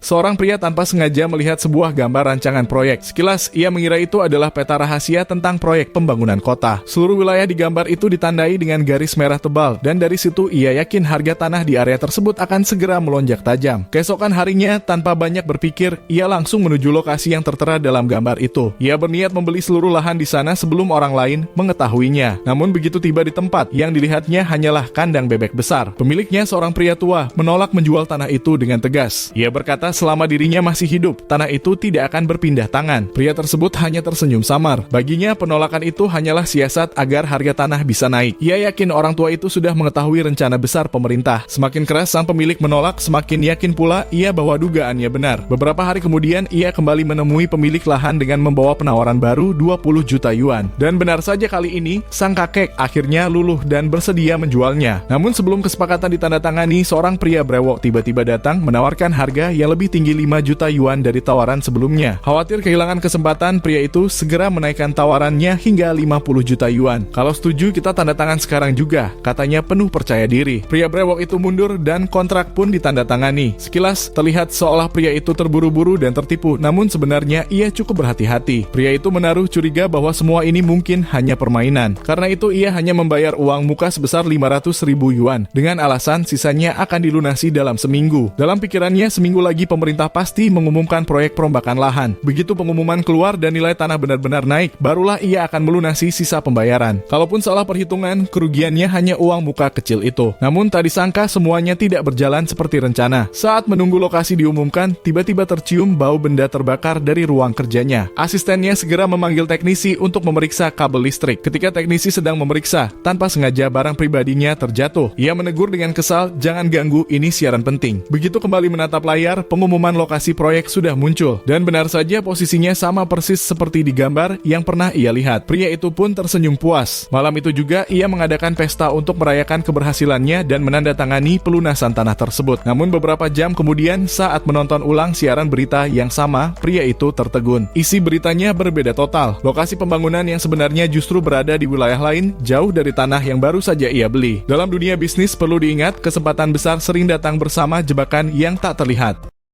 Seorang pria tanpa sengaja melihat sebuah gambar rancangan proyek. Sekilas, ia mengira itu adalah peta rahasia tentang proyek pembangunan kota. Seluruh wilayah di gambar itu ditandai dengan garis merah tebal, dan dari situ ia yakin harga tanah di area tersebut akan segera melonjak tajam. Keesokan harinya, tanpa banyak berpikir, ia langsung menuju lokasi yang tertera dalam gambar itu. Ia berniat membeli seluruh lahan di sana sebelum orang lain mengetahuinya. Namun begitu tiba di tempat, yang dilihatnya hanyalah kandang bebek besar. Pemiliknya, seorang pria tua, menolak menjual tanah itu dengan tegas. Ia berkata selama dirinya masih hidup, tanah itu tidak akan berpindah tangan. Pria tersebut hanya tersenyum samar. Baginya, penolakan itu hanyalah siasat agar harga tanah bisa naik. Ia yakin orang tua itu sudah mengetahui rencana besar pemerintah. Semakin keras sang pemilik menolak, semakin yakin pula ia bahwa dugaannya benar. Beberapa hari kemudian, ia kembali menemui pemilik lahan dengan membawa penawaran baru 20 juta yuan. Dan benar saja kali ini, sang kakek akhirnya luluh dan bersedia menjualnya. Namun sebelum kesepakatan ditandatangani, seorang pria brewok tiba-tiba datang menawarkan harga yang lebih tinggi 5 juta yuan dari tawaran sebelumnya. Khawatir kehilangan kesempatan, pria itu segera menaikkan tawarannya hingga 50 juta yuan. Kalau setuju, kita tanda tangan sekarang juga, katanya penuh percaya diri. Pria brewok itu mundur dan kontrak pun ditandatangani. Sekilas terlihat seolah pria itu terburu-buru dan tertipu, namun sebenarnya ia cukup berhati-hati. Pria itu menaruh curiga bahwa semua ini mungkin hanya permainan. Karena itu ia hanya membayar uang muka sebesar 500.000 yuan dengan alasan sisanya akan dilunasi dalam seminggu. Dalam pikirannya, seminggu lagi pemerintah pasti mengumumkan proyek perombakan lahan. Begitu pengumuman keluar dan nilai tanah benar-benar naik, barulah ia akan melunasi sisa pembayaran. Kalaupun salah perhitungan, kerugiannya hanya uang muka kecil itu. Namun tak disangka semuanya tidak berjalan seperti rencana. Saat menunggu lokasi diumumkan, tiba-tiba tercium bau benda terbakar dari ruang kerjanya. Asistennya segera memanggil teknisi untuk memeriksa kabel listrik. Ketika teknisi sedang memeriksa, tanpa sengaja barang pribadinya terjatuh. Ia menegur dengan kesal, "Jangan ganggu, ini siaran penting." Begitu kembali menatap layar, pengumuman lokasi proyek sudah muncul. Dan benar saja posisinya sama persis seperti di gambar yang pernah ia lihat. Pria itu pun tersenyum puas. Malam itu juga ia mengadakan pesta untuk merayakan keberhasilannya dan menandatangani pelunasan tanah tersebut. Namun beberapa jam kemudian, saat menonton ulang siaran berita yang sama, pria itu tertegun. Isi beritanya berbeda total. Lokasi pembangunan yang sebenarnya justru berada di wilayah lain, jauh dari tanah yang baru saja ia beli. Dalam dunia bisnis perlu diingat, kesempatan besar sering datang bersama jebakan yang tak terlihat.